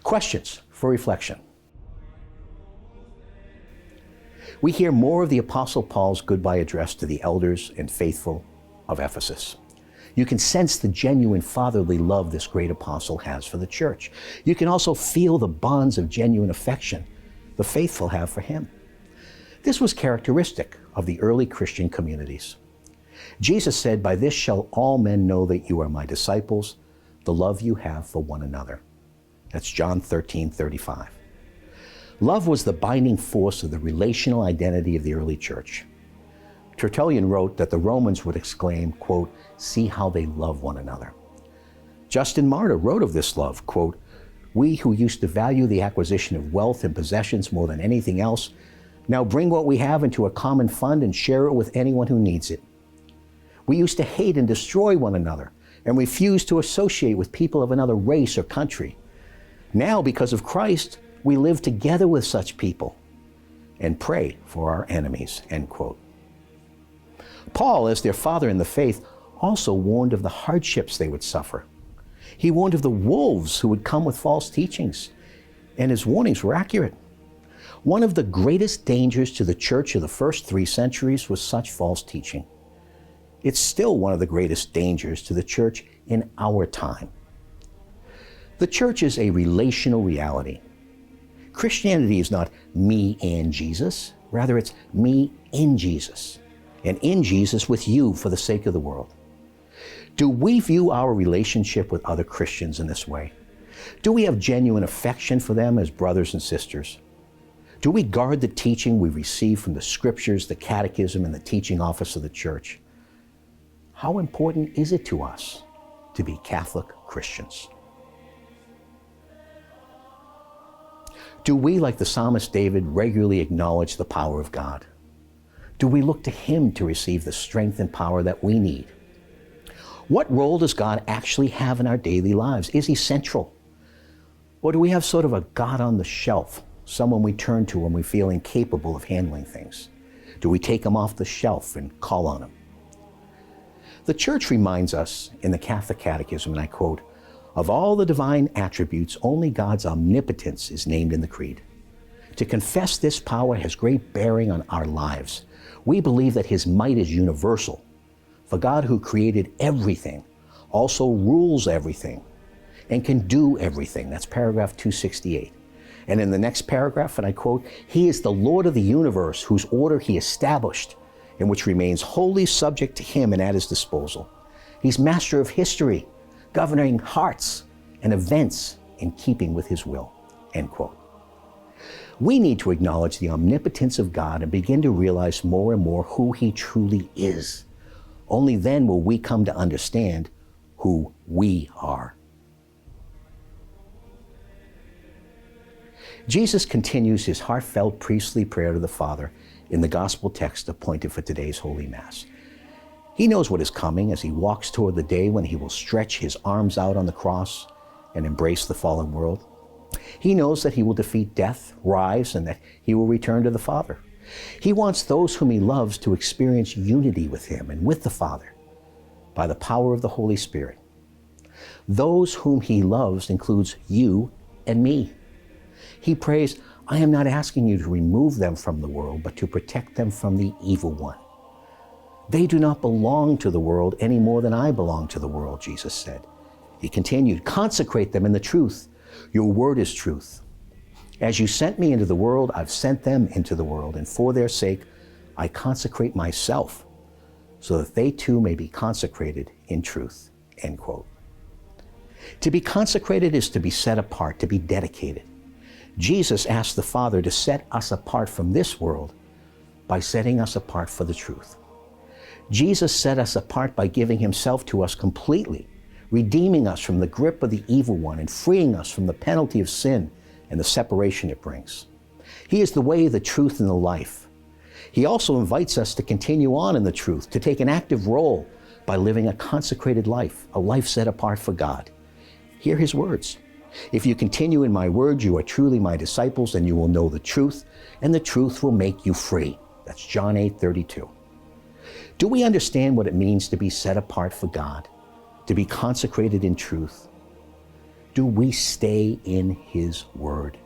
Questions for reflection. We hear more of the Apostle Paul's goodbye address to the elders and faithful of Ephesus. You can sense the genuine fatherly love this great apostle has for the church. You can also feel the bonds of genuine affection the faithful have for him. This was characteristic of the early Christian communities. Jesus said, "By this shall all men know that you are my disciples, the love you have for one another." That's John 13:35. Love was the binding force of the relational identity of the early church. Tertullian wrote that the Romans would exclaim, quote, "See how they love one another." Justin Martyr wrote of this love, quote, "We who used to value the acquisition of wealth and possessions more than anything else, now bring what we have into a common fund and share it with anyone who needs it. We used to hate and destroy one another and refuse to associate with people of another race or country. Now, because of Christ, we live together with such people and pray for our enemies," end quote. Paul, as their father in the faith, also warned of the hardships they would suffer. He warned of the wolves who would come with false teachings, and his warnings were accurate. One of the greatest dangers to the church of the first 3 centuries was such false teaching. It's still one of the greatest dangers to the church in our time. The church is a relational reality. Christianity is not me and Jesus, rather it's me in Jesus, and in Jesus with you for the sake of the world. Do we view our relationship with other Christians in this way? Do we have genuine affection for them as brothers and sisters? Do we guard the teaching we receive from the scriptures, the catechism, and the teaching office of the church? How important is it to us to be Catholic Christians? Do we, like the psalmist David, regularly acknowledge the power of God? Do we look to Him to receive the strength and power that we need? What role does God actually have in our daily lives? Is He central? Or do we have sort of a God on the shelf, someone we turn to when we feel incapable of handling things? Do we take Him off the shelf and call on Him? The Church reminds us in the Catholic Catechism, and I quote, "Of all the divine attributes, only God's omnipotence is named in the Creed. To confess this power has great bearing on our lives. We believe that His might is universal. For God, who created everything, also rules everything and can do everything." That's paragraph 268. And in the next paragraph, and I quote, "He is the Lord of the universe, whose order He established, and which remains wholly subject to Him and at His disposal. He's master of history, governing hearts and events in keeping with His will," end quote. We need to acknowledge the omnipotence of God and begin to realize more and more who He truly is. Only then will we come to understand who we are. Jesus continues His heartfelt priestly prayer to the Father in the gospel text appointed for today's Holy Mass. He knows what is coming as He walks toward the day when He will stretch His arms out on the cross and embrace the fallen world. He knows that He will defeat death, rise, and that He will return to the Father. He wants those whom He loves to experience unity with Him and with the Father by the power of the Holy Spirit. Those whom He loves includes you and me. He prays, "I am not asking you to remove them from the world, but to protect them from the evil one. They do not belong to the world any more than I belong to the world," Jesus said. He continued, "Consecrate them in the truth. Your word is truth. As you sent me into the world, I've sent them into the world, and for their sake, I consecrate myself, so that they too may be consecrated in truth," end quote. To be consecrated is to be set apart, to be dedicated. Jesus asked the Father to set us apart from this world by setting us apart for the truth. Jesus set us apart by giving Himself to us completely, redeeming us from the grip of the evil one and freeing us from the penalty of sin and the separation it brings. He is the way, the truth, and the life. He also invites us to continue on in the truth, to take an active role by living a consecrated life, a life set apart for God. Hear His words. "If you continue in my word, you are truly my disciples, and you will know the truth, and the truth will make you free." That's John 8:32. Do we understand what it means to be set apart for God, to be consecrated in truth? Do we stay in His Word?